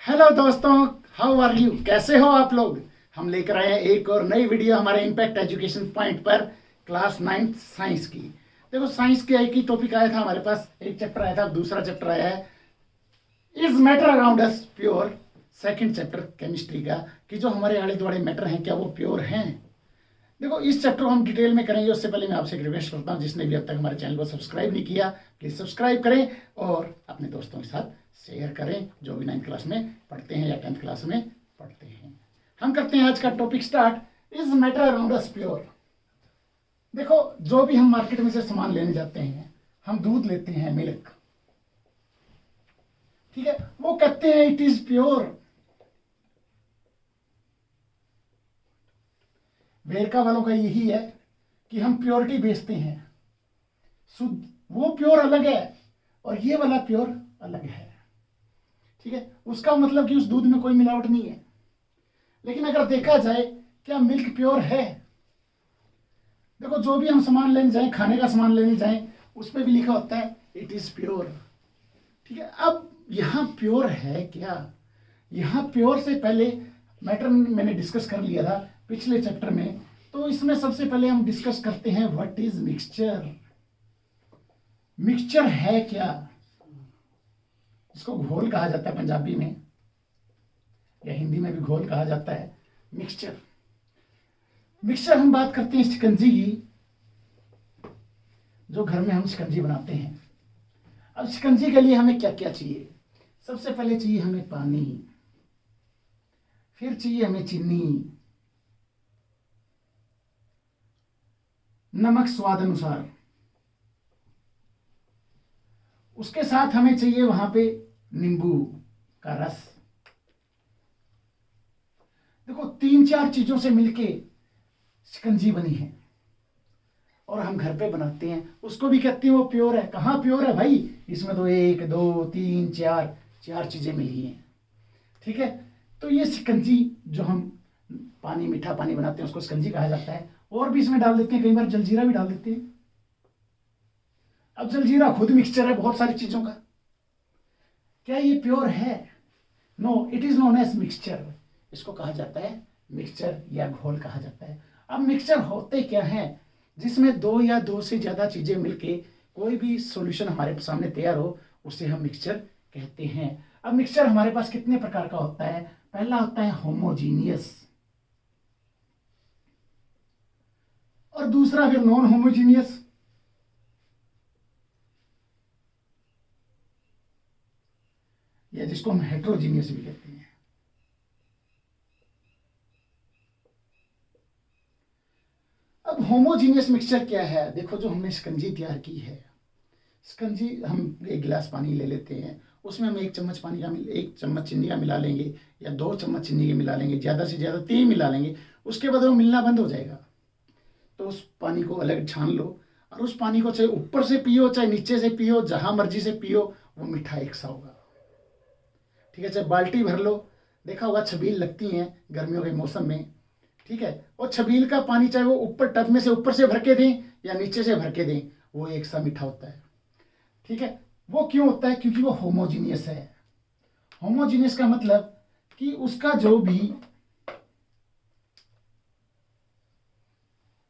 Hello दोस्तों, how are you? कैसे हो आप लोग? हम लेकर आए हैं एक और नई वीडियो हमारे इम्पैक्ट एजुकेशन पॉइंट पर, क्लास 9 साइंस की। देखो, साइंस के एक ही टॉपिक आया था हमारे पास, एक चैप्टर आया था, अब दूसरा चैप्टर आया है is matter around us pure. Second chapter chemistry का, कि जो हमारे आले दुआले मैटर हैं क्या वो प्योर हैं। देखो, इस चैप्टर को हम डिटेल में करेंगे, उससे पहले मैं आपसे एक रिक्वेस्ट करता हूँ, जिसने भी अब तक हमारे चैनल को सब्सक्राइब नहीं किया प्लीज़ सब्सक्राइब करें और अपने दोस्तों के साथ शेयर करें, जो भी 9th क्लास में पढ़ते हैं या 10th क्लास में पढ़ते हैं। हम करते हैं आज का topic start, is matter around us pure. देखो, जो भी हम मार्केट में से सामान लेने जाते हैं, हम दूध लेते हैं, मिल्क, ठीक है, वो कहते हैं इट इज प्योर। वेरका वालों का यही है कि हम प्योरिटी बेचते हैं, शुद्ध, वो प्योर अलग है और ये वाला प्योर अलग है, ठीक है। उसका मतलब कि उस दूध में कोई मिलावट नहीं है। लेकिन अगर देखा जाए, क्या मिल्क प्योर है? देखो, जो भी हम सामान लेने जाएं, खाने का सामान लेने जाएं, उस पर भी लिखा होता है इट इज प्योर, ठीक है। अब यहां प्योर है क्या? यहां प्योर से पहले मैटर मैंने डिस्कस कर लिया था पिछले चैप्टर में, तो इसमें सबसे पहले हम डिस्कस करते हैं व्हाट इज मिक्सचर। मिक्सचर है क्या? इसको घोल कहा जाता है पंजाबी में, या हिंदी में भी घोल कहा जाता है। मिक्सचर, मिक्सचर हम बात करते हैं शिकंजी की, जो घर में हम शिकंजी बनाते हैं। अब शिकंजी के लिए हमें क्या क्या चाहिए? सबसे पहले चाहिए हमें पानी, फिर चाहिए हमें चीनी, नमक स्वाद अनुसार, उसके साथ हमें चाहिए वहां पे नींबू का रस। देखो, 3-4 चीजों से मिलके शिकंजी बनी है और हम घर पे बनाते हैं, उसको भी कहते हैं वो प्योर है। कहाँ प्योर है भाई? इसमें तो 1 2 3 4 चीजें मिली हैं, ठीक है। तो ये शिकंजी जो हम पानी, मीठा पानी बनाते हैं, उसको शिकंजी कहा जाता है। और भी इसमें डाल देते हैं, कई बार जलजीरा भी डाल देते हैं। अब जलजीरा खुद मिक्सचर है बहुत सारी चीजों का। क्या ये प्योर है? No, it is known as mixture. इसको कहा जाता है मिक्सचर या घोल कहा जाता है। अब मिक्सचर होते क्या है? जिसमें 2 या 2 से ज्यादा चीजें मिलके कोई भी सॉल्यूशन हमारे सामने तैयार हो, उसे हम मिक्सचर कहते हैं। अब मिक्सचर हमारे पास कितने प्रकार का होता है? पहला होता है होमोजीनियस, और दूसरा फिर नॉन होमोजीनियस। या जिसको हम हेट्रोजीनियस भी कहते हैं। अब होमोजीनियस मिक्सचर क्या है? देखो, जो हमने शिकंजी तैयार की है, शिकंजी हम 1 गिलास पानी ले लेते हैं, उसमें हम 1 चम्मच पानी का 1 चम्मच चीनी का मिला लेंगे, या 2 चम्मच चीनी के मिला लेंगे, ज़्यादा से ज़्यादा 3 मिला लेंगे। उसके बाद वो मिलना बंद हो जाएगा, तो उस पानी को अलग छान लो, और उस पानी को चाहे ऊपर से पियो चाहे नीचे से पियो, जहाँ मर्जी से पियो, वो मीठा एक सा होगा, ठीक है। चाहे बाल्टी भर लो, देखा होगा छबील लगती हैं गर्मियों के मौसम में, ठीक है। और छबील का पानी चाहे वो ऊपर टब में से ऊपर से भर के दें या नीचे से भर के दें, वो एक सा मीठा होता है, ठीक है। वो क्यों होता है? क्योंकि वो होमोजीनियस है। होमोजीनियस का मतलब कि उसका जो भी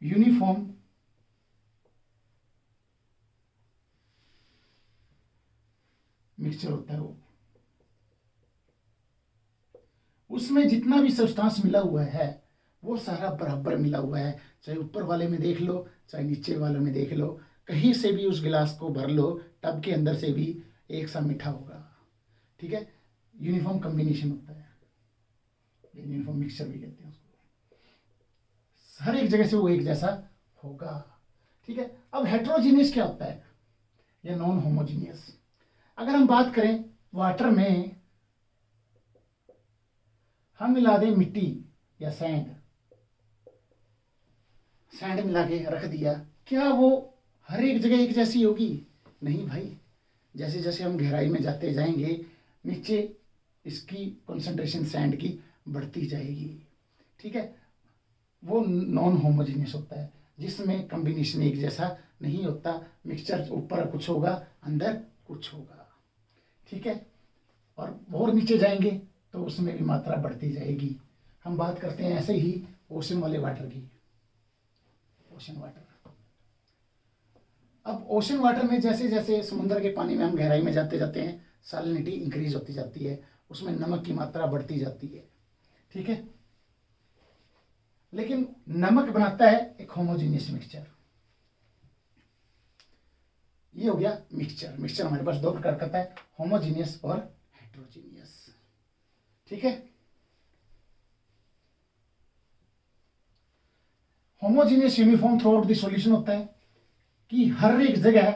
यूनिफॉर्म मिक्सचर होता है, वो उसमें जितना भी सब्सटेंस मिला हुआ है वो सारा बराबर मिला हुआ है। चाहे ऊपर वाले में देख लो चाहे नीचे वाले में देख लो, कहीं से भी उस गिलास को भर लो, टब के अंदर से भी एक सा मीठा होगा, ठीक है। यूनिफॉर्म कॉम्बिनेशन होता है, यूनिफॉर्म मिक्सचर भी कहते हैं उसको। हर एक जगह से वो एक जैसा होगा, ठीक है। अब हेट्रोजीनियस क्या होता है? या नॉन होमोजीनियस। अगर हम बात करें, वाटर में हम मिला दें मिट्टी या सैंड, सैंड मिला के रख दिया, क्या वो हर एक जगह एक जैसी होगी? नहीं भाई। जैसे जैसे हम गहराई में जाते जाएंगे, नीचे इसकी कंसंट्रेशन सैंड की बढ़ती जाएगी, ठीक है। वो नॉन होमोजीनियस होता है, जिसमें कॉम्बिनेशन एक जैसा नहीं होता। मिक्सचर ऊपर कुछ होगा, अंदर कुछ होगा, ठीक है। और नीचे जाएंगे तो उसमें भी मात्रा बढ़ती जाएगी। हम बात करते हैं ऐसे ही ओशन वाले वाटर की। ओशन वाटर, अब ओशन वाटर में जैसे जैसे समुद्र के पानी में हम गहराई में जाते जाते हैं, सैलिनिटी इंक्रीज होती जाती है, उसमें नमक की मात्रा बढ़ती जाती है। ठीक है, लेकिन नमक बनाता है एक होमोजीनियस मिक्सचर। ये हो गया मिक्सचर। मिक्सचर हमारे पास दो प्रकार का है, होमोजीनियस और हेट्रोजीनियस। ठीक है, homogeneous uniform through out the solution होता है कि हर एक जगह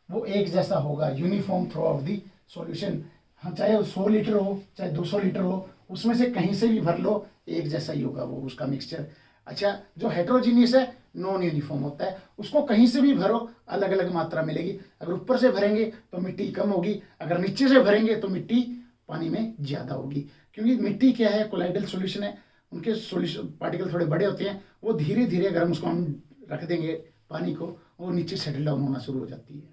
वो एक जैसा होगा, uniform through out the solution. हाँ, चाहे 100 लीटर हो चाहे 200 लीटर हो, उसमें से कहीं से भी भर लो एक जैसा ही होगा वो उसका मिक्सचर। अच्छा, जो हेट्रोजीनियस है नॉन यूनिफॉर्म होता है, उसको कहीं से भी भरो अलग अलग मात्रा मिलेगी। अगर ऊपर से भरेंगे तो मिट्टी कम होगी, अगर नीचे से भरेंगे तो मिट्टी पानी में ज़्यादा होगी। क्योंकि मिट्टी क्या है, कोलाइडल सॉल्यूशन है, उनके सॉल्यूशन पार्टिकल थोड़े बड़े होते हैं, वो धीरे धीरे अगर हम उसको हम रख देंगे पानी को, वो नीचे सेटल डाउन होना शुरू हो जाती है।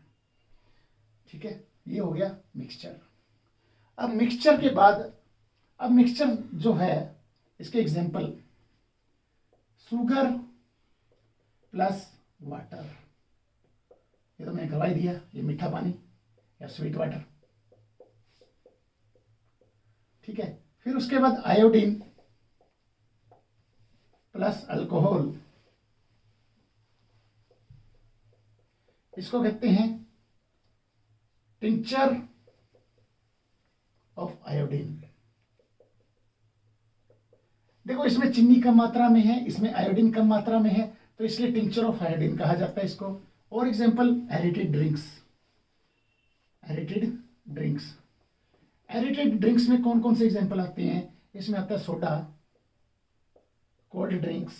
ठीक है, ये हो गया मिक्सचर। अब मिक्सचर के बाद, अब मिक्सचर जो है इसके एग्जाम्पल शुगर प्लस वाटर, ये तो मैंने करवाई दिया, ये मीठा पानी या स्वीट वाटर। ठीक है, फिर उसके बाद आयोडीन प्लस अल्कोहल, इसको कहते हैं टिंचर ऑफ आयोडीन। देखो, इसमें चीनी कम मात्रा में है, इसमें आयोडीन कम मात्रा में है, तो इसलिए टिंचर ऑफ आयोडीन कहा जाता है इसको। और example aerated drinks. Aerated drinks, aerated drinks में कौन कौन से एग्जांपल आते हैं? इसमें आता है सोडा, कोल्ड ड्रिंक्स,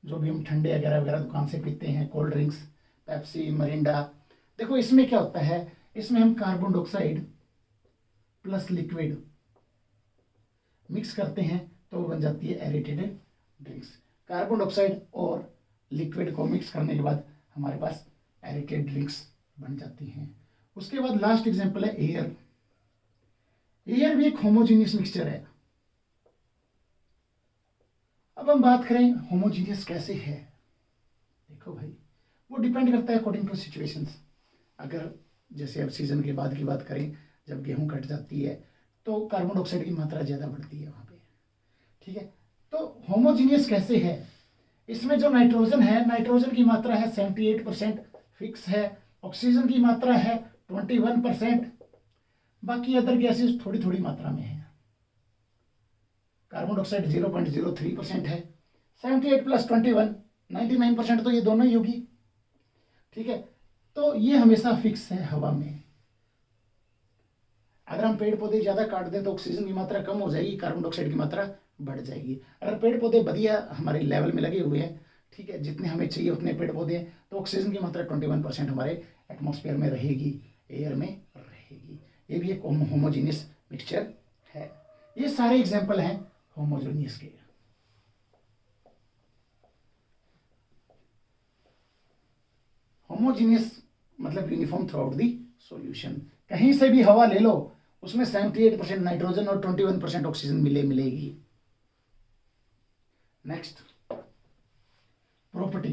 जो भी हम ठंडे वगैरह वगैरह दुकान से पीते हैं, कोल्ड ड्रिंक्स, पेप्सी, मरिंडा। देखो, इसमें क्या होता है, इसमें हम carbon dioxide plus liquid mix करते हैं तो वो बन जाती है एरेटेड ड्रिंक्स। कार्बन डाइऑक्साइड और लिक्विड को मिक्स करने के बाद हमारे पास एरेटेड ड्रिंक्स बन जाती हैं। उसके बाद लास्ट एग्जांपल है एयर। एयर भी एक होमोजीनियस मिक्सचर है। अब हम बात करें होमोजीनियस कैसे है। देखो भाई, वो डिपेंड करता है अकॉर्डिंग टू सिचुएशंस। अगर जैसे अब सीजन के बाद की बात करें, जब गेहूं कट जाती है तो कार्बन डाइऑक्साइड की मात्रा ज़्यादा बढ़ती है वहाँ पे। ठीक है, तो होमोजीनियस कैसे है? इसमें जो नाइट्रोजन है, नाइट्रोजन की मात्रा है 78% फिक्स है, ऑक्सीजन की मात्रा है 21%, बाकी अदर गैसेस थोड़ी थोड़ी मात्रा में है। कार्बन डाइऑक्साइड 0.03% है, 78 प्लस 21 99% तो ये दोनों ही होगी। ठीक है, तो ये हमेशा फिक्स है हवा में। अगर हम पेड़ पौधे ज़्यादा काट दें तो ऑक्सीजन की मात्रा कम हो जाएगी, कार्बन डाइऑक्साइड की मात्रा बढ़ जाएगी। अगर पेड़ पौधे बढ़िया हमारे लेवल में लगे हुए हैं, ठीक है, जितने हमें चाहिए उतने पेड़ पौधे हैं, तो ऑक्सीजन की मात्रा 21% हमारे एटमॉस्फेयर में रहेगी, एयर में रहेगी। ये भी एक होमोजीनियस मिक्सचर है। ये सारे एग्जाम्पल हैं होमोजीनियस के। होमोजीनियस मतलब uniform through out the solution. कहीं से भी हवा ले लो, उसमें 78% नाइट्रोजन और 21% ऑक्सीजन मिलेगी। Next, property.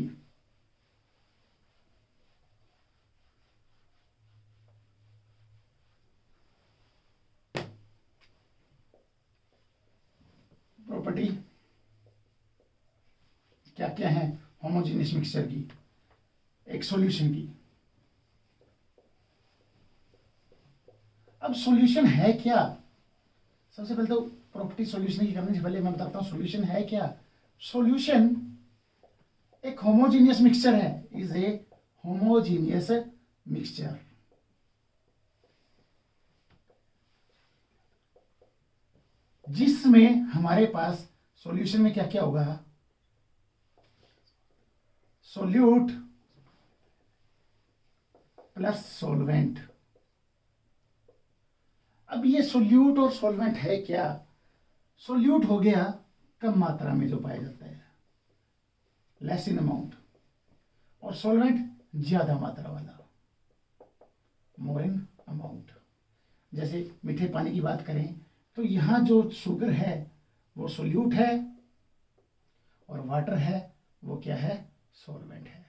प्रॉपर्टी क्या क्या है होमोजीनियस मिक्सचर की, एक सॉल्यूशन की। अब सॉल्यूशन है क्या? सबसे पहले तो प्रॉपर्टी सॉल्यूशन की करने से पहले मैं बताता हूं सॉल्यूशन है क्या। सॉल्यूशन एक होमोजीनियस मिक्सचर है, इज ए होमोजीनियस मिक्सचर। जिसमें हमारे पास सॉल्यूशन में क्या क्या होगा, सोल्यूट प्लस सॉल्वेंट। अब ये सोल्यूट और सॉल्वेंट है क्या? सोल्यूट हो गया कम मात्रा में जो पाया जाता है, लेस इन अमाउंट, और सॉल्वेंट ज्यादा मात्रा वाला, मोर इन अमाउंट। जैसे मीठे पानी की बात करें तो यहाँ जो शुगर है वो सोल्यूट है और वाटर है वो क्या है, सॉल्वेंट है।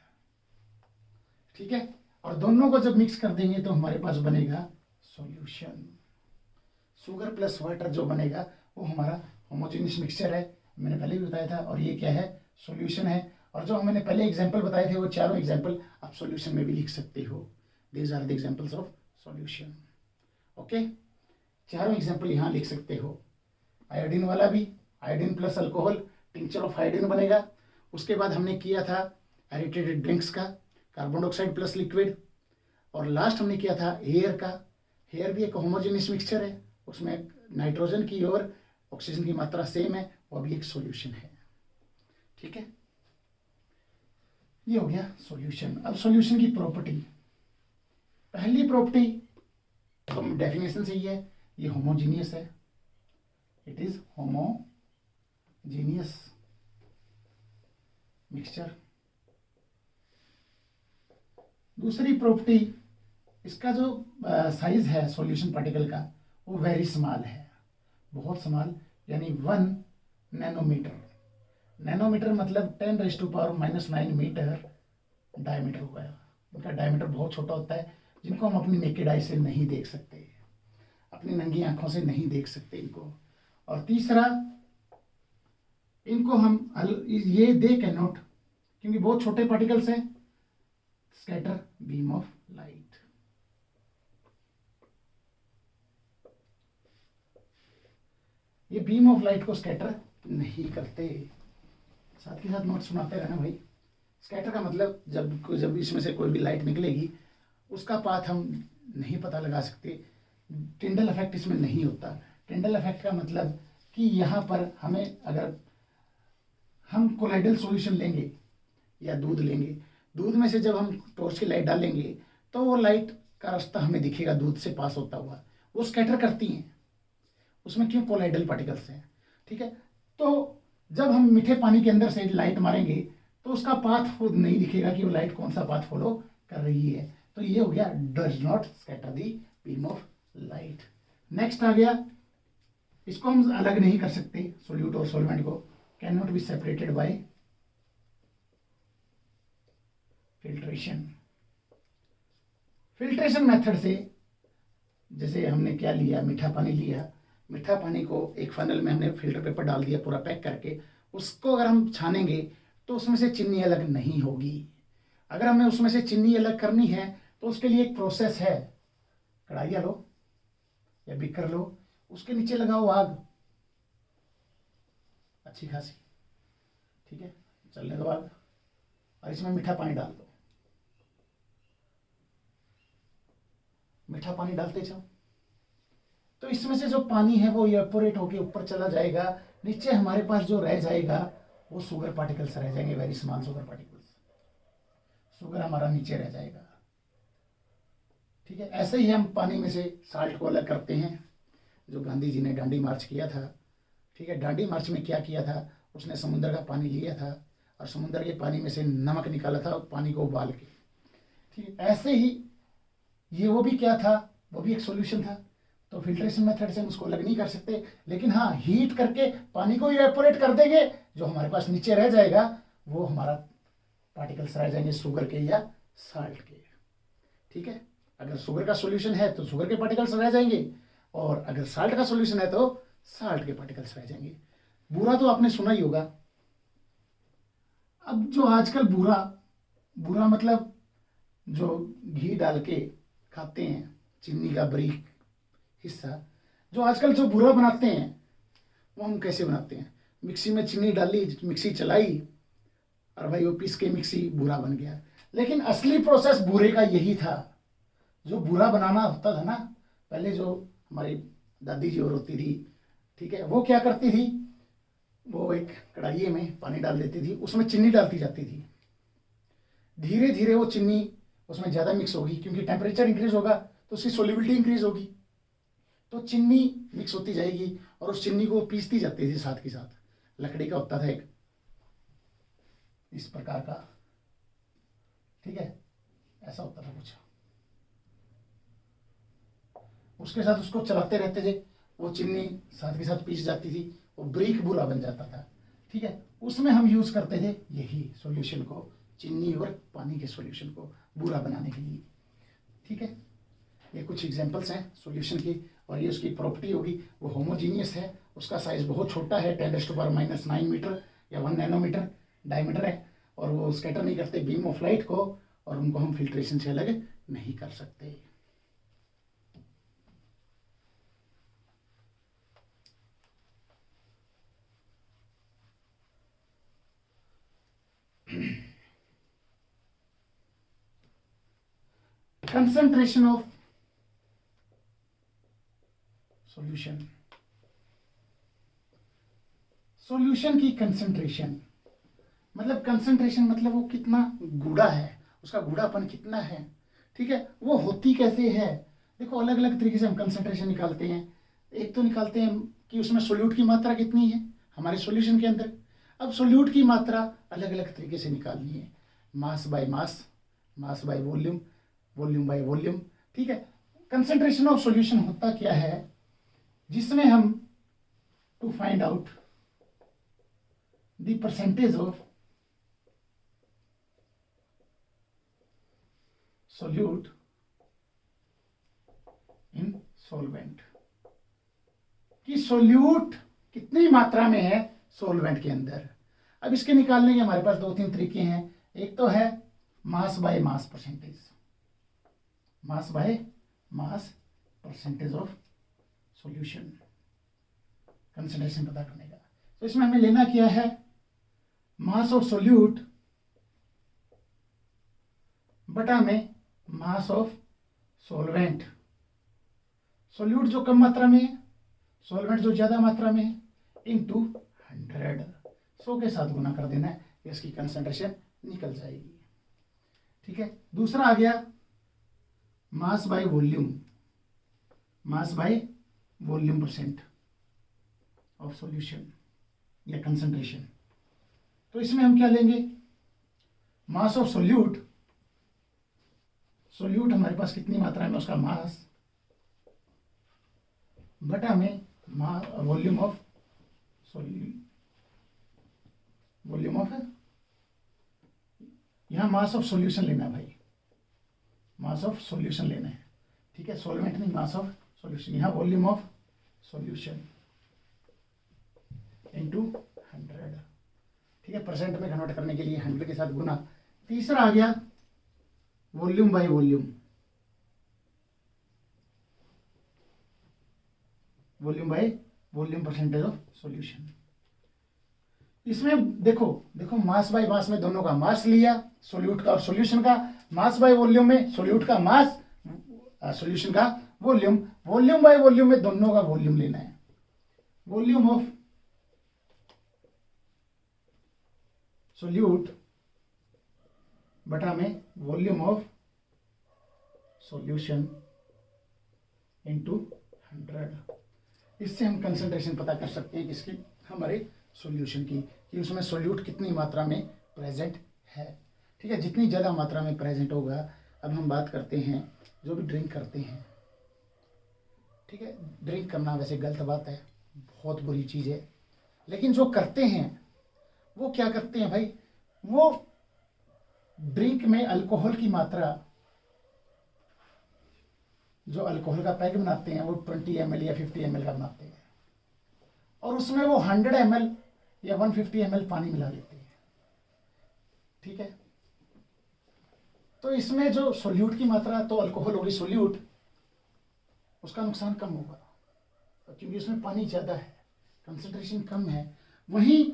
ठीक है, और दोनों को जब मिक्स कर देंगे तो हमारे पास बनेगा सॉल्यूशन। शुगर प्लस वाटर जो बनेगा वो हमारा होमोजेनियस मिक्सचर है, मैंने पहले भी बताया था। और ये क्या है, सॉल्यूशन है। और जो मैंने पहले एग्जांपल बताए थे वो चारों एग्जांपल आप सॉल्यूशन में भी लिख सकते हो। These are the examples of solution. Okay, चारों एग्जांपल यहाँ लिख सकते हो। आयोडीन वाला भी, iodine plus alcohol, tincture of iodine बनेगा। उसके बाद हमने किया था एरिटेटेड ड्रिंक्स का, कार्बन डाइऑक्साइड प्लस लिक्विड। और लास्ट हमने किया था हेयर का। हेयर भी एक होमोजेनियस मिक्सचर है, उसमें नाइट्रोजन की और ऑक्सीजन की मात्रा सेम है, वो भी एक सॉल्यूशन है। ठीक है, ये हो गया सॉल्यूशन। अब सॉल्यूशन की प्रॉपर्टी, पहली प्रॉपर्टी तो डेफिनेशन से ही है, ये होमोजीनियस है, इट इज होमोजीनियस मिक्सचर। दूसरी प्रॉपर्टी, इसका जो साइज है सॉल्यूशन पार्टिकल का वो वेरी स्मॉल है, बहुत स्मॉल, यानी 1 नैनोमीटर। नैनोमीटर मतलब 10⁻⁻⁹ मीटर डायमीटर होगा। इनका डायमीटर बहुत छोटा होता है, जिनको हम अपनी नेकेड आई से नहीं देख सकते, अपनी नंगी आंखों से नहीं देख सकते इनको। और तीसरा, इनको हम ये दे कैन नॉट, क्योंकि बहुत छोटे पार्टिकल्स हैं, स्कैटर बीम ऑफ लाइट। ये बीम ऑफ लाइट को स्कैटर नहीं करते। साथ के साथ नोट सुनाते रहना भाई। स्कैटर का मतलब जब इसमें से कोई भी लाइट निकलेगी उसका पाथ हम नहीं पता लगा सकते। टिंडल इफेक्ट इसमें नहीं होता। टिंडल इफेक्ट का मतलब कि यहाँ पर हमें, अगर हम कोलाइडल सॉल्यूशन लेंगे या दूध लेंगे, दूध में से जब हम टॉर्च की लाइट डालेंगे तो वो लाइट का रास्ता हमें दिखेगा दूध से पास होता हुआ, वो स्कैटर करती हैं। उसमें क्यों, कोलाइडल पार्टिकल्स हैं। ठीक है, तो जब हम मीठे पानी के अंदर से लाइट मारेंगे तो उसका पाथ खुद नहीं दिखेगा कि वो लाइट कौन सा पाथ फॉलो कर रही है। तो ये हो गया does not scatter the beam of light. Next आ गया, इसको हम अलग नहीं कर सकते, सोल्यूट और सॉल्वेंट को, can not be separated by filtration. Filtration method से, जैसे हमने क्या लिया, मीठा पानी लिया, मीठा पानी को एक फनल में हमने फिल्टर पेपर डाल दिया पूरा पैक करके, उसको अगर हम छानेंगे तो उसमें से चीनी अलग नहीं होगी। अगर हमें उसमें से चीनी अलग करनी है तो उसके लिए एक प्रोसेस है। कढ़ाई लो या बीकर लो, उसके नीचे लगाओ आग अच्छी खासी, ठीक है, चलने दो आग, और इसमें मीठा पानी डाल दो। मीठा पानी डालते जाओ तो इसमें से जो पानी है वो इवेपोरेट होके ऊपर चला जाएगा। नीचे हमारे पास जो रह जाएगा वो शुगर पार्टिकल्स रह जाएंगे, very small sugar particles. Sugar हमारा नीचे रह जाएगा। ठीक है, ऐसे ही हम पानी में से साल्ट को अलग करते हैं, जो गांधी जी ने डांडी मार्च किया था। ठीक है, डांडी मार्च में क्या किया था, उसने समुद्र का पानी लिया था और समुद्र के पानी में से नमक निकाला था, पानी को उबाल के। ठीक है, ऐसे ही ये वो भी क्या था, वो भी एक सॉल्यूशन था। तो फिल्ट्रेशन मेथड से हम उसको अलग नहीं कर सकते, लेकिन हाँ, हीट करके पानी को इवेपोरेट कर देंगे, जो हमारे पास नीचे रह जाएगा वो हमारा पार्टिकल्स रह जाएंगे शुगर के या साल्ट के। ठीक है, अगर शुगर का सॉल्यूशन है तो शुगर के पार्टिकल्स रह जाएंगे, और अगर साल्ट का सॉल्यूशन है तो साल्ट के पार्टिकल्स रह जाएंगे। बूरा तो आपने सुना ही होगा। अब जो आजकल बूरा मतलब जो घी डाल के खाते हैं, चीनी का बारीक हिस्सा, जो आजकल जो बूरा बनाते हैं वो हम कैसे बनाते हैं, मिक्सी में चीनी डाली, मिक्सी चलाई और भाई वो पीस के मिक्सी बूरा बन गया। लेकिन असली प्रोसेस बूरे का यही था। जो बूरा बनाना होता था ना, पहले जो हमारी दादी जी और होती थी, ठीक है, वो क्या करती थी, वो एक कढ़ाई में पानी डाल देती थी, उसमें चीनी डालती जाती थी। धीरे धीरे वो चीनी उसमें ज़्यादा मिक्स होगी, क्योंकि टेम्परेचर इंक्रीज होगा तो उसकी सोल्युबिलिटी इंक्रीज होगी, तो चीनी मिक्स होती जाएगी और उस चीनी को पीसती जाती थी साथ के साथ। लकड़ी का होता था एक इस प्रकार का, ठीक है, ऐसा होता था कुछ, उसके साथ उसको चलाते रहते थे, वो चीनी साथ के साथ पीस जाती थी, वो ब्रीक बूरा बन जाता था। ठीक है, उसमें हम यूज़ करते थे यही सॉल्यूशन को, चीनी और पानी के सॉल्यूशन को बूरा बनाने के लिए। ठीक है, ये कुछ एग्जांपल्स हैं सॉल्यूशन की। और ये उसकी प्रॉपर्टी होगी, वो होमोजीनियस है, उसका साइज बहुत छोटा है, 10⁻⁹ मीटर या 1 नैनोमीटर डायमीटर है, और वो स्कैटर नहीं करते बीम ऑफ लाइट को, और उनको हम फिल्ट्रेशन से अलग नहीं कर सकते। कंसंट्रेशन ऑफ सॉल्यूशन, सॉल्यूशन की कंसंट्रेशन मतलब कंसंट्रेशन मतलब वो कितना गूढ़ा है, उसका गूढ़ापन कितना है। ठीक है, वो होती कैसे है। देखो अलग अलग तरीके से हम कंसंट्रेशन निकालते हैं। एक तो निकालते हैं कि उसमें सोल्यूट की मात्रा कितनी है हमारे सॉल्यूशन के अंदर। अब सोल्यूट की मात्रा अलग अलग तरीके से निकालनी है, mass by mass, mass by volume, volume by volume. ठीक है, कंसंट्रेशन ऑफ सॉल्यूशन होता क्या है, जिसमें हम to find out the percentage of solute in solvent, कि सोल्यूट कितनी मात्रा में है सॉल्वेंट के अंदर। अब इसके निकालने के हमारे पास 2-3 तरीके हैं। एक तो है mass by mass percentage, mass by mass percentage of solution, concentration पता करने का। तो इसमें हमें लेना क्या है, मास ऑफ सोल्यूट बटा में मास ऑफ सॉल्वेंट। सोल्यूट जो कम मात्रा में है, सॉल्वेंट जो ज्यादा मात्रा में है, इनटू 100, 100 के साथ गुना कर देना है, इसकी कंसंट्रेशन निकल जाएगी। ठीक है, दूसरा आ गया mass by volume, mass by volume percent of solution या कंसंट्रेशन। तो इसमें हम क्या लेंगे, मास ऑफ सोल्यूट, सोल्यूट हमारे पास कितनी मात्रा में उसका मास, बटा में वॉल्यूम ऑफ वॉल्यूम ऑफ, यहां मास ऑफ सॉल्यूशन लेना है भाई, मास ऑफ सॉल्यूशन लेना है। ठीक है, सॉल्वेंट नहीं, मास ऑफ सॉल्यूशन, यहां वॉल्यूम ऑफ सॉल्यूशन इनटू 100। ठीक है, परसेंट में कन्वर्ट करने के लिए 100 के साथ गुना। तीसरा आ गया volume by volume, volume by volume percentage of solution. इसमें देखो देखो मास बाय मास में दोनों का मास लिया, सोल्यूट का और सॉल्यूशन का। मास बाय वॉल्यूम में सोल्यूट का मास, सॉल्यूशन का वॉल्यूम। वॉल्यूम बाय वॉल्यूम में दोनों का वॉल्यूम लेना है, वॉल्यूम ऑफ सोल्यूट बटा में वॉल्यूम ऑफ सॉल्यूशन इनटू 100। इससे हम कंसंट्रेशन पता कर सकते हैं किसकी, हमारे सॉल्यूशन की, कि उसमें सोल्यूट कितनी मात्रा में प्रेजेंट है। ठीक है, जितनी ज़्यादा मात्रा में प्रेजेंट होगा। अब हम बात करते हैं जो भी ड्रिंक करते हैं। ठीक है, ड्रिंक करना वैसे गलत बात है, बहुत बुरी चीज़ है, लेकिन जो करते हैं वो क्या करते हैं भाई, वो ड्रिंक में अल्कोहल की मात्रा, जो अल्कोहल का पैक बनाते हैं वो 20 ml या 50 ml का बनाते हैं, और उसमें वो 100 ml या 150 ml पानी मिला देते हैं। ठीक है, तो इसमें जो सोल्यूट की मात्रा, तो अल्कोहल होगी सोल्यूट, उसका नुकसान कम होगा क्योंकि उसमें पानी ज़्यादा है, कंसंट्रेशन कम है। वहीं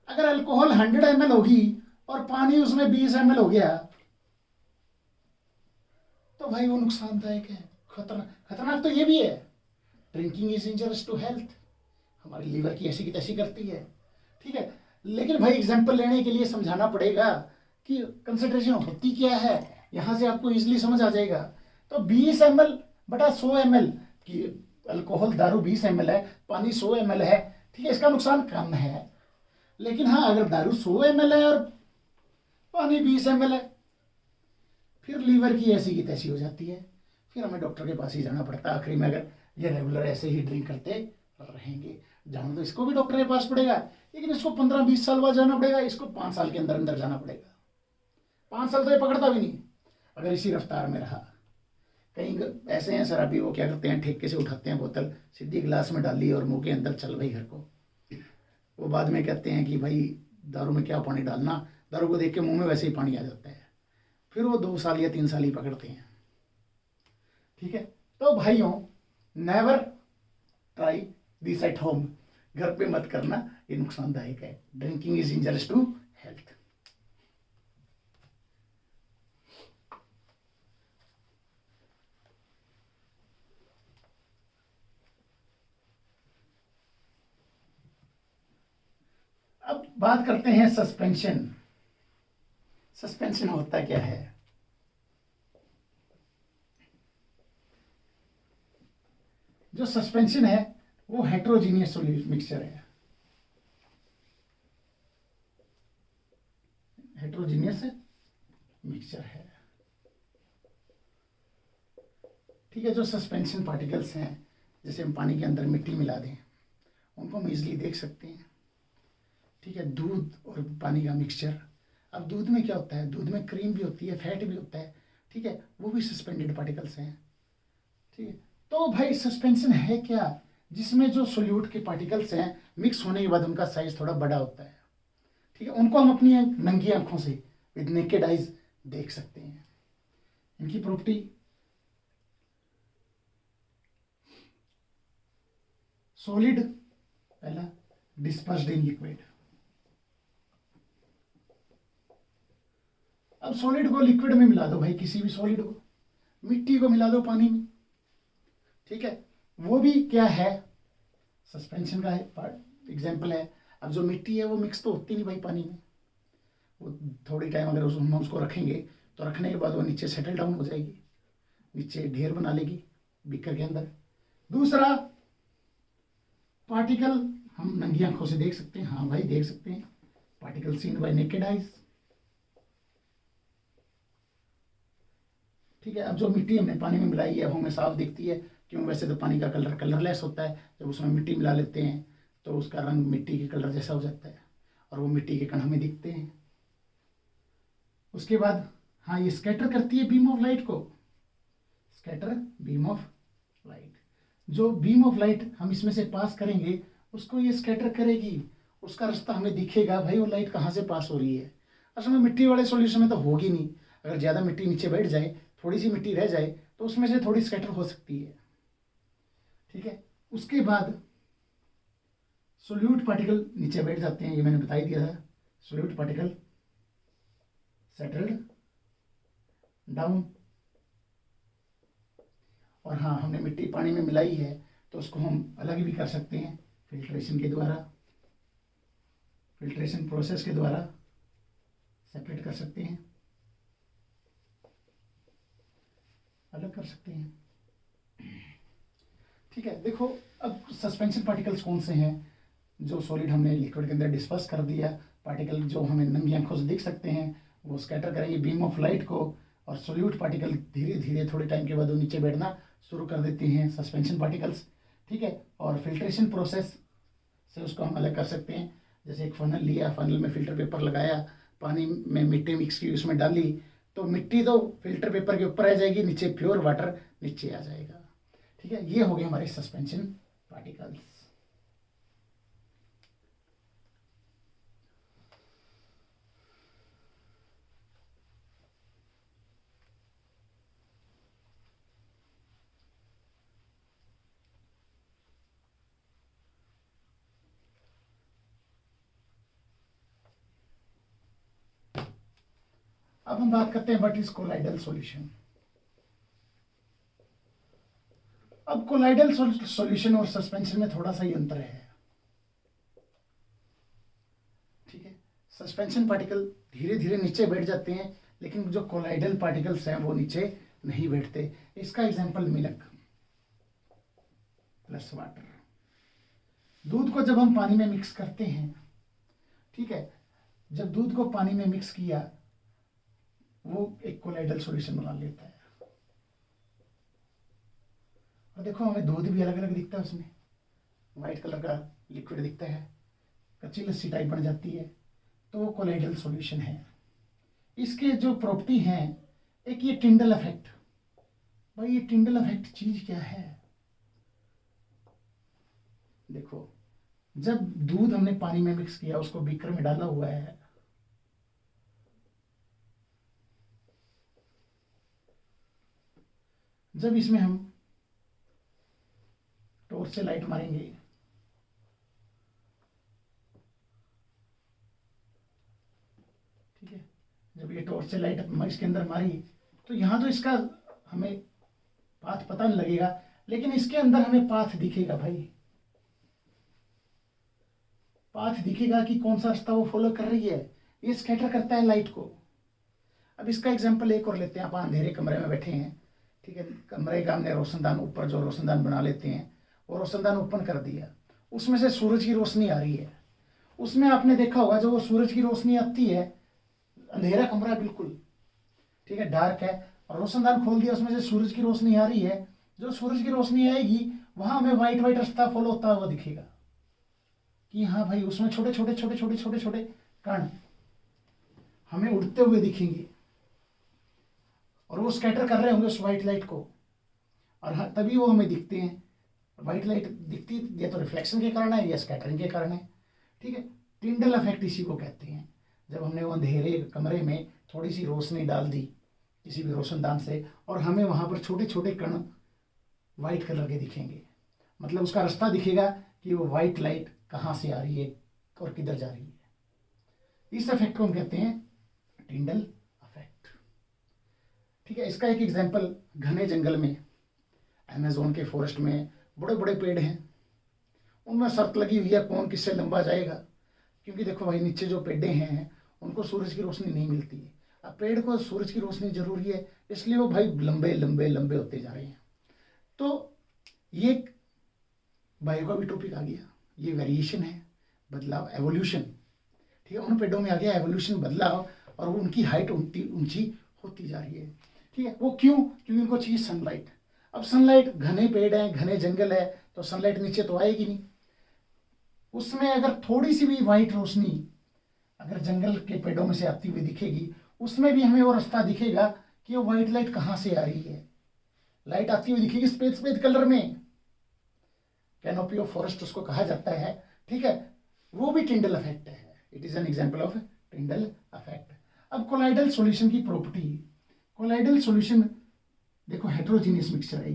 अगर अल्कोहल 100 ml होगी और पानी उसमें 20 ml हो गया, तो भाई वो नुकसानदायक है, खतरनाक तो ये भी है। Drinking is injurious to health, हमारी लीवर की ऐसी की तैसी करती है। ठीक है, लेकिन भाई एग्जाम्पल लेने के लिए समझाना पड़ेगा कि कंसंट्रेशन होती क्या है, यहाँ से आपको इजीली समझ आ जाएगा। तो 20 ml बटा 100 ml की अल्कोहल, दारू 20 ml है, पानी 100 ml है। ठीक है, इसका नुकसान कम है। लेकिन हाँ, अगर दारू 100 ml है और पानी 20 ml है, फिर लीवर की ऐसी की तैसी हो जाती है, फिर हमें डॉक्टर के पास ही जाना पड़ता है आखिरी में, अगर ये रेगुलर ऐसे ही ड्रिंक करते रहेंगे। जाना तो इसको भी डॉक्टर के पास पड़ेगा, लेकिन इसको 15-20 साल बाद जाना पड़ेगा, इसको 5 साल के अंदर अंदर जाना पड़ेगा। 5 साल तो ये पकड़ता भी नहीं अगर इसी रफ्तार में रहा। कहीं ऐसे हैं शराबी, वो क्या करते हैं, ठेके से उठाते हैं बोतल, सीधी गिलास में डाली और मुंह के अंदर, चल भाई घर को। वो बाद में कहते हैं कि भाई दारू में क्या पानी डालना, दारू को देख के मुंह में वैसे ही पानी आ जाता है। फिर वो 2 साल या 3 साल ही पकड़ते हैं। ठीक है, तो भाइयों, never try this at home. घर पे मत करना, ये नुकसानदायक है। Drinking is injurious to health. अब बात करते हैं सस्पेंशन। सस्पेंशन होता क्या है? जो सस्पेंशन है वो हेट्रोजीनियस मिक्सचर है। हेट्रोजीनियस मिक्सचर है। ठीक है, जो सस्पेंशन पार्टिकल्स हैं, जैसे हम पानी के अंदर मिट्टी मिला दें, उनको हम इजीली देख सकते हैं। ठीक है, दूध और पानी का मिक्सचर। अब दूध में क्या होता है? दूध में क्रीम भी होती है, फैट भी होता है। ठीक है, वो भी सस्पेंडेड पार्टिकल्स हैं। ठीक है, तो भाई सस्पेंशन है क्या? जिसमें जो सोल्यूट के पार्टिकल्स हैं, मिक्स होने के बाद उनका साइज थोड़ा बड़ा होता है। ठीक है, उनको हम अपनी नंगी आंखों से, विद नेकेड आइज, देख सकते हैं। इनकी प्रॉपर्टी, सॉलिड पहला, डिस्पर्स्ड इन लिक्विड। अब सॉलिड को लिक्विड में मिला दो भाई, किसी भी सॉलिड को, मिट्टी को मिला दो पानी में। ठीक है, वो भी क्या है? सस्पेंशन का है पार्ट, एग्जाम्पल है। अब जो मिट्टी है वो मिक्स तो होती नहीं भाई पानी में, वो थोड़ी टाइम अगर हम उसको रखेंगे तो रखने के बाद वो नीचे सेटल डाउन हो जाएगी, नीचे ढेर बना लेगी बीकर के अंदर। दूसरा पार्टिकल हम नंगी आंखों से देख सकते हैं। हाँ भाई, देख सकते हैं, particle seen by naked eyes. ठीक है, अब जो मिट्टी हमने पानी में मिलाई है वो हमें साफ दिखती है, क्यों? वैसे तो पानी का कलर कलरलेस होता है, जब उसमें मिट्टी मिला लेते हैं तो उसका रंग मिट्टी के कलर जैसा हो जाता है और वो मिट्टी के कण हमें दिखते हैं। उसके बाद हाँ, ये स्कैटर करती है बीम ऑफ लाइट को। स्कैटर बीम ऑफ लाइट, जो बीम ऑफ लाइट हम इसमें से पास करेंगे उसको ये स्कैटर करेगी, उसका रास्ता हमें दिखेगा भाई, वो लाइट कहाँ से पास हो रही है। असल में मिट्टी वाले सॉल्यूशन में तो होगी नहीं, अगर ज़्यादा मिट्टी नीचे बैठ जाए, थोड़ी सी मिट्टी रह जाए तो उसमें से थोड़ी स्कैटर हो सकती है। ठीक है, उसके बाद सोल्यूट पार्टिकल नीचे बैठ जाते हैं, ये मैंने बता ही दिया था। Solute particle settled down. और हाँ, हमने मिट्टी पानी में मिलाई है तो उसको हम अलग भी कर सकते हैं फिल्ट्रेशन के द्वारा, फिल्ट्रेशन प्रोसेस के द्वारा सेपरेट कर सकते हैं, अलग कर सकते हैं। ठीक है, देखो अब सस्पेंशन पार्टिकल्स कौन से हैं? जो सॉलिड हमने लिक्विड के अंदर डिस्पर्स कर दिया, पार्टिकल जो हमें नंगी आंखों से दिख सकते हैं, वो स्कैटर करेंगे बीम ऑफ लाइट को, और सॉल्यूट पार्टिकल धीरे धीरे थोड़े टाइम के बाद वो नीचे बैठना शुरू कर देते हैं, सस्पेंशन पार्टिकल्स। ठीक है, और फिल्ट्रेशन प्रोसेस से उसको हम अलग कर सकते हैं। जैसे एक फनल लिया, फनल में फिल्टर पेपर लगाया, पानी में मिट्टी मिक्स की, उसमें डाली, तो मिट्टी तो फिल्टर पेपर के ऊपर आ जाएगी, नीचे प्योर वाटर नीचे आ जाएगा। ठीक है, ये हो गए हमारे सस्पेंशन पार्टिकल्स। अब हम बात करते हैं व्हाट इज कोलाइडल सॉल्यूशन। अब कोलाइडल सॉल्यूशन और सस्पेंशन में थोड़ा सा ही अंतर है। ठीक है, सस्पेंशन पार्टिकल धीरे धीरे नीचे बैठ जाते हैं, लेकिन जो कोलाइडल पार्टिकल्स हैं वो नीचे नहीं बैठते। इसका एग्जांपल मिल्क प्लस वाटर। दूध को जब हम पानी में मिक्स करते हैं, ठीक है, जब दूध को पानी में मिक्स किया, वो एक कोलाइडल सॉल्यूशन बना लेता है। और देखो, हमें दूध भी अलग अलग दिखता है उसमें, वाइट कलर का लिक्विड दिखता है, कच्ची लस्सी टाइप बन जाती है, तो वो कोलाइडल सॉल्यूशन है। इसके जो प्रॉपर्टी हैं, एक ये टिंडल इफेक्ट। भाई ये टिंडल इफेक्ट चीज क्या है? देखो, जब दूध हमने पानी में मिक्स किया, उसको बीकर में डाला हुआ है, जब इसमें हम टॉर्च से लाइट मारेंगे, ठीक है, जब ये टॉर्च से लाइट इसके अंदर मारी, तो यहां तो इसका हमें पाथ पता नहीं लगेगा, लेकिन इसके अंदर हमें पाथ दिखेगा भाई। पाथ दिखेगा कि कौन सा रास्ता वो फॉलो कर रही है। ये स्कैटर करता है लाइट को। अब इसका एग्जांपल एक और लेते हैं। आप अंधेरे कमरे में बैठे हैं, ठीक है, कमरे का हमने रोशनदान ऊपर जो रोशनदान बना लेते हैं, वो रोशनदान ओपन कर दिया, उसमें से सूरज की रोशनी आ रही है। उसमें आपने देखा होगा, जो वो सूरज की रोशनी आती है, अंधेरा कमरा बिल्कुल, ठीक है, डार्क है, और रोशनदान खोल दिया, उसमें से सूरज की रोशनी आ रही है। जो सूरज की रोशनी आएगी, वहां हमें व्हाइट व्हाइट रास्ता फॉलो होता हुआ दिखेगा कि हाँ भाई, उसमें छोटे छोटे छोटे छोटे छोटे छोटे कण हमें उड़ते हुए दिखेंगे, और वो स्कैटर कर रहे होंगे उस व्हाइट लाइट को, और हाँ, तभी वो हमें दिखते हैं। व्हाइट लाइट दिखती या तो रिफ्लेक्शन के कारण है या स्कैटरिंग के कारण है, ठीक है। टिंडल इफेक्ट इसी को कहते हैं। जब हमने वो अंधेरे कमरे में थोड़ी सी रोशनी डाल दी किसी भी रोशनदान से, और हमें वहां पर छोटे छोटे कण व्हाइट कलर के दिखेंगे, मतलब उसका रास्ता दिखेगा कि वो व्हाइट लाइट कहाँ से आ रही है और किधर जा रही है। इस इफेक्ट को हम कहते हैं टिंडल इफेक्ट, ठीक है। इसका एक एग्जांपल, घने जंगल में, अमेज़न के फॉरेस्ट में बड़े बड़े पेड़ हैं, उनमें शर्त लगी हुई है कौन किससे लंबा जाएगा, क्योंकि देखो भाई, नीचे जो पेड़े हैं उनको सूरज की रोशनी नहीं मिलती है। अब पेड़ को सूरज की रोशनी जरूरी है, इसलिए वो भाई लंबे लंबे लंबे होते जा रहे हैं। तो ये बायो का भी टॉपिक आ गया, ये वेरिएशन है, बदलाव, एवोल्यूशन, ठीक है। उन पेड़ों में आ गया एवोल्यूशन, बदलाव, और वो उनकी हाइट ऊंची होती जा रही है, ठीक है। वो क्यों? क्योंकि उनको चाहिए सनलाइट। अब सनलाइट, घने पेड़ हैं, घने जंगल है, तो सनलाइट नीचे तो आएगी नहीं। उसमें अगर थोड़ी सी भी व्हाइट रोशनी अगर जंगल के पेड़ों में से आती हुई दिखेगी, उसमें भी हमें वो रास्ता दिखेगा कि वो व्हाइट लाइट कहाँ से आ रही है। लाइट आती हुई दिखेगी सफेद सफेद कलर में, कैनोपी ऑफ फॉरेस्ट उसको कहा जाता है, ठीक है। वो भी टिंडल इफेक्ट है। It is an example of Tyndall effect. अब कोलाइडल सॉल्यूशन की प्रॉपर्टी, कोलाइडल सॉल्यूशन देखो, हेट्रोजीनियस मिक्सचर है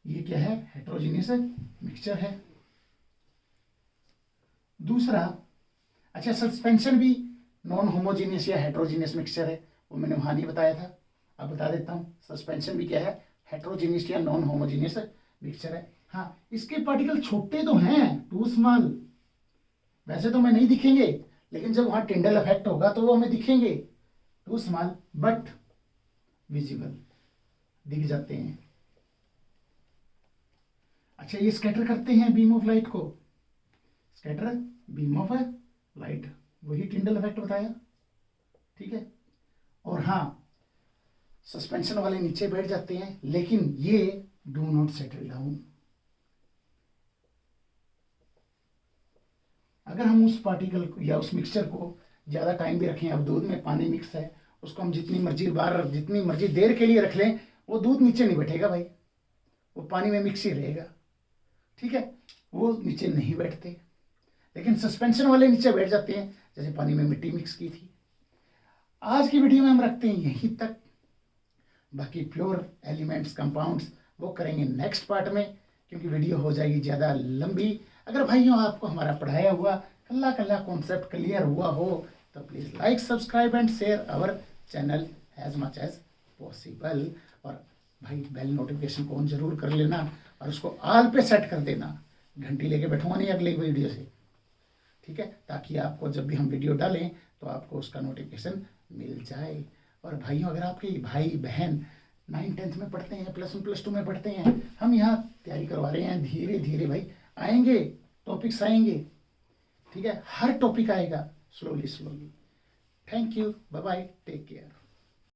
ये क्या है? हेट्रोजीनियस मिक्सचर है। दूसरा, अच्छा, सस्पेंशन भी नॉन होमोजीनियस या हेट्रोजीनियस मिक्सचर है, वो मैंने वहां नहीं बताया था, अब बता देता हूँ। सस्पेंशन भी क्या है? हेट्रोजीनियस या नॉन होमोजीनियस मिक्सचर है। हाँ, इसके पार्टिकल छोटे तो हैं, टू स्मॉल, वैसे तो हमें नहीं दिखेंगे, लेकिन जब वहां टिंडल इफेक्ट होगा तो वो हमें दिखेंगे, टू स्मॉल बट विजिबल, दिख जाते हैं। अच्छा, ये स्कैटर करते हैं बीम ऑफ लाइट को, स्कैटर बीम ऑफ लाइट, वही टिंडल इफेक्ट बताया, ठीक है। और हाँ, सस्पेंशन वाले नीचे बैठ जाते हैं, लेकिन ये डू नॉट सेटल डाउन। अगर हम उस पार्टिकल को या उस मिक्सचर को ज्यादा टाइम भी रखें, अब दूध में पानी मिक्स है, उसको हम जितनी मर्जी बार, जितनी मर्जी देर के लिए रख लें, वो दूध नीचे नहीं बैठेगा भाई, वो पानी में मिक्स ही रहेगा, ठीक है, वो नीचे नहीं बैठते। लेकिन सस्पेंशन वाले नीचे बैठ जाते हैं, जैसे पानी में मिट्टी मिक्स की थी। आज की वीडियो में हम रखते हैं यहीं तक, बाकी प्योर एलिमेंट्स, कंपाउंड्स वो करेंगे नेक्स्ट पार्ट में, क्योंकि वीडियो हो जाएगी ज़्यादा लंबी। अगर भाइयों आपको हमारा पढ़ाया हुआ कल्ला कल्ला कॉन्सेप्ट क्लियर हुआ हो, तो please like, subscribe and share our channel as much as possible. और भाई, बेल नोटिफिकेशन को ऑन जरूर कर लेना, और उसको ऑल पे सेट कर देना, घंटी लेके बैठूंगा नहीं अगले वीडियो से, ठीक है, ताकि आपको जब भी हम वीडियो डालें तो आपको उसका नोटिफिकेशन मिल जाए। और भाइयों, अगर आपके भाई बहन 9th-10th में पढ़ते हैं, +1 +2 में पढ़ते हैं, हम यहाँ तैयारी करवा रहे हैं, धीरे धीरे भाई आएंगे, टॉपिक्स आएंगे, ठीक है, हर टॉपिक आएगा, slowly slowly. Thank you, bye bye, take care.